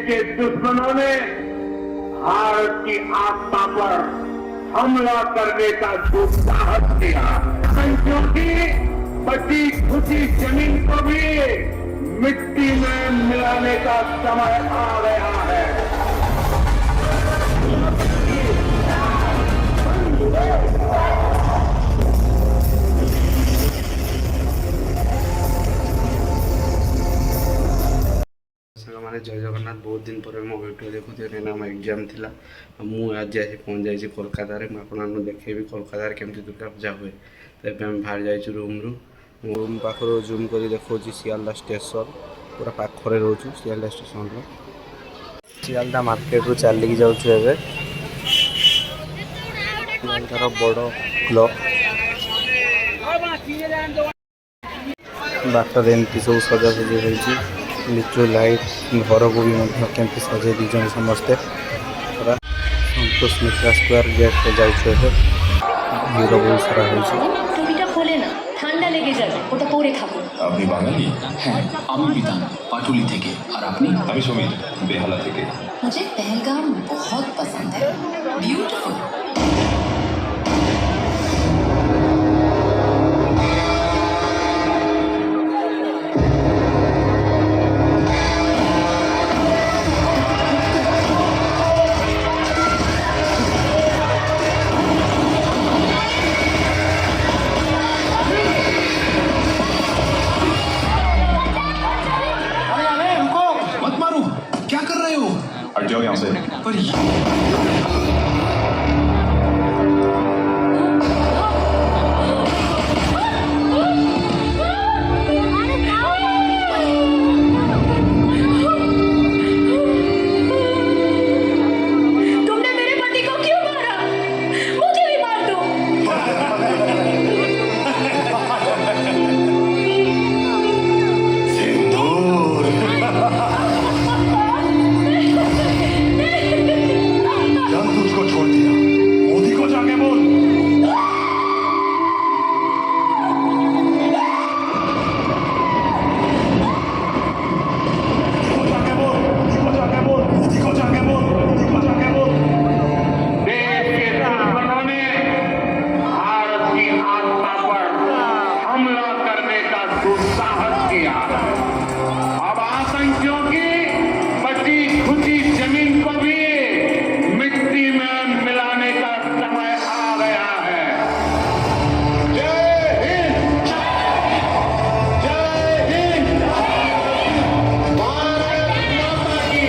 के दुश्मनों ने भारत की आस्था पर हमला करने का जो साहस किया, क्योंकि बची खुची जमीन को भी मिट्टी में मिलाने का समय आ गया है। मैंने जय जगन्नाथ बहुत दिन पर मो भिडियो देखुए ना एग्जाम थिला मुझे आज पहुँच जाइए कोलकाता मुझे आपको देखेबी कोलकाता केमती दुर्गा पूजा हुए। तो ये बाहर जाइए रूम्रु रूम पाखर जूम कर देखा सियालदा स्टेशन पूरा पाखरे रोचु सियालदा स्टेशन सियालदा मार्केट रू चलिकी जाऊँ सियालदार बड़ क्लब बाटर एमती सब सजासजी होती लिचु लाइट घर को भी केमती सजे दीजन समस्ते संतोष मित्रा स्क्वायर गेट पे जाऊँ ভিড় बहुत सारा টুপিটা খোলে না, ঠান্ডা লেগে যাবে, ওটা পরে থাকুন। আপনি বাঙালি? হ্যাঁ, আমি বিধান পাটুলি থেকে। আর আপনি? আমি সমীর বেহালা থেকে। मुझे पहलगाम बहुत पसंद है, ब्यूटीफुल। हट जाओ यहाँ से। पर तुमने मेरे पति को क्यों मारा? मुझे भी मार दो। अब आतंकियों की बची खुची जमीन को भी मिट्टी में मिलाने का समय आ गया है। जय हिंद, जय हिंद, भारत माता की,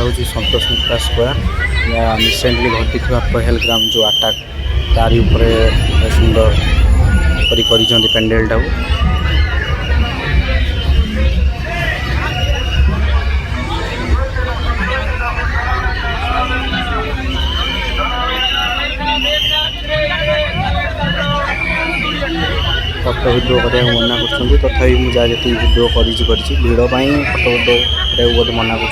हूँ संतोष मित्रा स्क्वायर रिसेंटली घटी पहलगाम जो अटैक तारी उपरे सुंदर कर पेंडेल टाक फटो भिडियो करने मना कर तथापि मुझे जी भिडियो करी भिड़ फटो भिडियो बहुत मना कर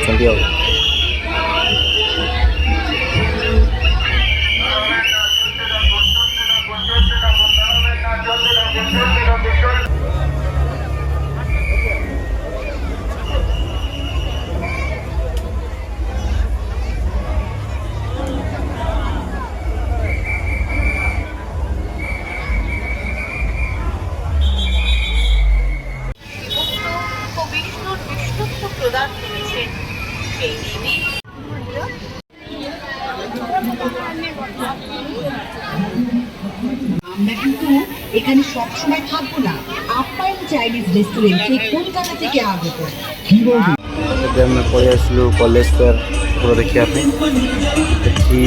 আমরা কিন্তু এখানে সবসময় থাকবো না। আপ্যায়ন চাইনিজ রেস্টুরেন্ট সেই কলকাতা থেকে আগত। ଏବେ ଆମେ ପଳେଇ ଆସିଲୁ କଲେଜ ସ୍କୋୟାର ପୁରା ଦେଖିବା ପାଇଁ। ଏଠି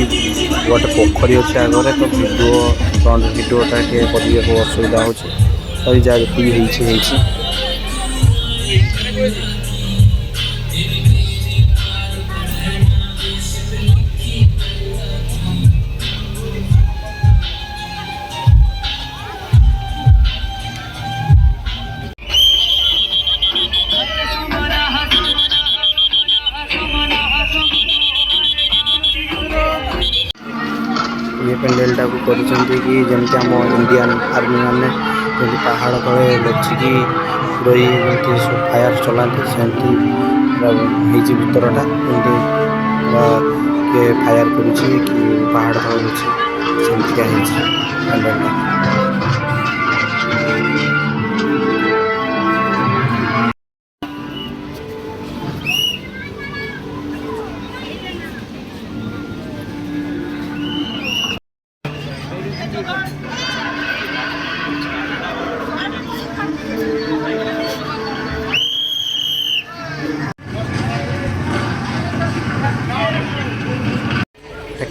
ଗୋଟେ ପୋଖରୀ ଅଛି ଆଗରେ, ତ ଭିଡ଼ିଓ ଫ୍ରଣ୍ଟ ଭିଡ଼ିଓଟା ଟିକେ କରିବାକୁ ଅସୁବିଧା ହେଉଛି। ତ ଏଇ ଯାହା ଯେତିକି ହେଇଛି। ये पेंडेलटा को କରିଛନ୍ତି କି ଯେମିତି ଆମ ଇଣ୍ଡିଆନ୍ ଆର୍ମି ମାନେ ଯେମିତି ପାହାଡ଼ ତଳେ ଲଚିକି ରହି ଯେମିତି ସବୁ ଫାୟାର ଚଲାନ୍ତି, ସେମିତି ପୁରା ହେଇଛି ଭିତରଟା। ଯେମିତି ପୁରା କିଏ ଫାୟାର କରୁଛି କି ପାହାଡ଼ ତଳେ ଅଛି, ସେମିତିକା ହେଇଛି ପେଣ୍ଡେଲଟା।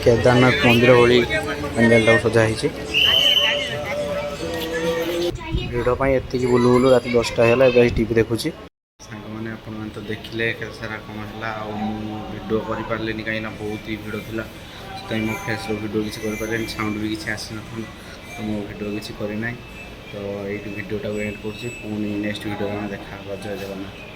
केदारनाथ मंदिर भली पेंडेलटा सजा होती। भिड़ एति बुलू बुलू रात 10टा है टीवी देखुची। सांगने आपण तो देखिले केते सारा कम है भिडियो कर पारे कहीं बहुत ही भिड़ था। मो फेस भिडियो किसी कर साउंड भी किसी आसी ना, तो मो भिडियो किसी करना। तो ये भिडियोटा एंड कर नेक्स्ट भिडियो देखा। जय जगन्नाथ।